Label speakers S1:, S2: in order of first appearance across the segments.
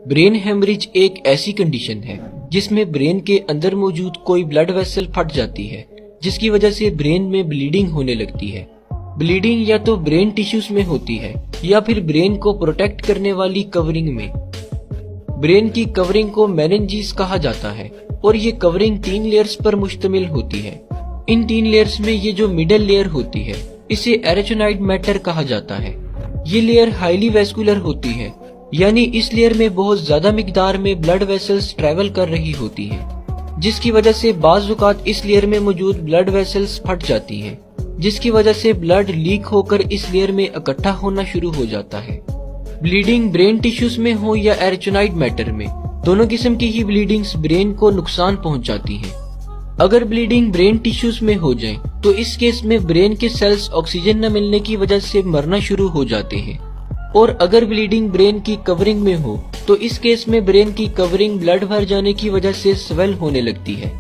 S1: Brain haemorrhage एक ऐसी condition है जिसमें ब्रेन के अंदर मौजूद कोई ब्लड वेसल फट जाती है, जिसकी वजह से ब्रेन में ब्लीडिंग होने लगती है। ब्लीडिंग या तो ब्रेन टिश्यूज में होती है या फिर ब्रेन को प्रोटेक्ट करने वाली कवरिंग में। ब्रेन की कवरिंग को मेनिंजिस कहा जाता है और ये कवरिंग 3 लेयर्स पर मुश्तमिल होती है। इन 3 लेयर्स में ये जो मिडल लेयर होती है इसे एरेचोनाइड मैटर कहा जाता है। ये लेयर हाईली वैस्कुलर होती है, यानी इस लेयर में बहुत ज्यादा मिकदार में ब्लड वेसल्स ट्रेवल कर रही होती है, जिसकी वजह से बाज़ औक़ात इस लेयर में मौजूद ब्लड वेसल्स फट जाती हैं, जिसकी वजह से ब्लड लीक होकर इस लेयर में इकट्ठा होना शुरू हो जाता है। ब्लीडिंग ब्रेन टिश्यूज में हो या एरेचोनाइड मैटर में, दोनों किस्म की ही ब्लीडिंग्स ब्रेन को नुकसान पहुंचाती हैं। अगर ब्लीडिंग ब्रेन टिश्यूज में हो जाए तो इस केस में ब्रेन के सेल्स ऑक्सीजन न मिलने की वजह से मरना शुरू हो जाते हैं, और अगर ब्लीडिंग ब्रेन की कवरिंग में हो तो इस केस में ब्रेन की कवरिंग ब्लड भर जाने की वजह से स्वेल होने लगती है,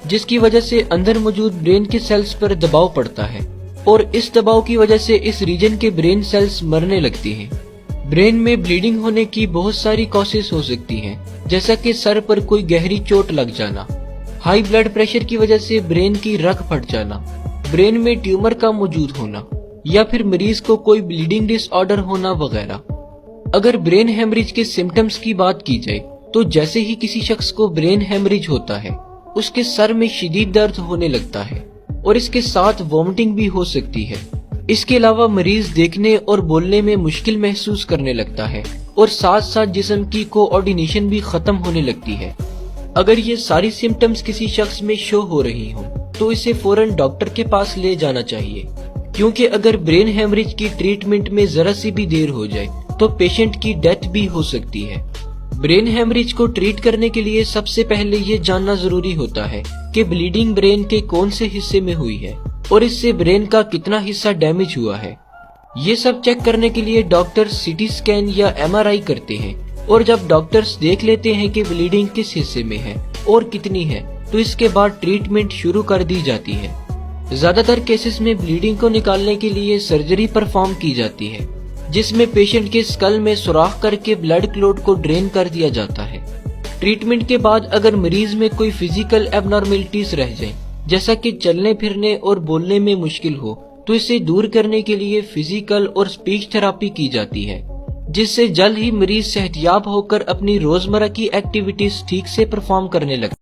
S1: जिसकी वजह से अंदर मौजूद ब्रेन के सेल्स पर दबाव पड़ता है और इस दबाव की वजह से इस रीजन के ब्रेन सेल्स मरने लगती हैं। ब्रेन में ब्लीडिंग होने की बहुत सारी कॉसेस हो सकती हैं, जैसा कि सर पर कोई गहरी चोट लग जाना, हाई ब्लड प्रेशर की वजह से ब्रेन की रग फट जाना, ब्रेन में ट्यूमर का मौजूद होना, या फिर मरीज को कोई ब्लीडिंग डिसऑर्डर होना वगैरह। अगर ब्रेन हेमरेज के सिम्टम्स की बात की जाए तो जैसे ही किसी शख्स को ब्रेन हेमरेज होता है उसके सर में शदीद दर्द होने लगता है और इसके साथ वॉमिटिंग भी हो सकती है। इसके अलावा मरीज देखने और बोलने में मुश्किल महसूस करने लगता है और साथ साथ जिस्म की कोऑर्डिनेशन भी खत्म होने लगती है। अगर ये सारी सिम्टम्स किसी शख्स में शो हो रही हों तो इसे फौरन डॉक्टर के पास ले जाना चाहिए, क्योंकि अगर ब्रेन हेमरेज की ट्रीटमेंट में जरा सी भी देर हो जाए तो पेशेंट की डेथ भी हो सकती है। ब्रेन हेमरेज को ट्रीट करने के लिए सबसे पहले ये जानना जरूरी होता है कि ब्लीडिंग ब्रेन के कौन से हिस्से में हुई है और इससे ब्रेन का कितना हिस्सा डैमेज हुआ है। ये सब चेक करने के लिए डॉक्टर सीटी स्कैन या MRI करते हैं, और जब डॉक्टर्स देख लेते हैं कि ब्लीडिंग किस हिस्से में है और कितनी है तो इसके बाद ट्रीटमेंट शुरू कर दी जाती है। ज्यादातर केसेस में ब्लीडिंग को निकालने के लिए सर्जरी परफॉर्म की जाती है, जिसमें पेशेंट के स्कल में सुराख करके ब्लड क्लॉट को ड्रेन कर दिया जाता है। ट्रीटमेंट के बाद अगर मरीज में कोई फिजिकल एबनॉर्मेलिटीज रह जाए, जैसा कि चलने फिरने और बोलने में मुश्किल हो, तो इसे दूर करने के लिए फिजिकल और स्पीच थेरेपी की जाती है, जिससे जल्द ही मरीज सेहतयाब होकर अपनी रोजमर्रा की एक्टिविटीज ठीक से परफॉर्म करने लगता है।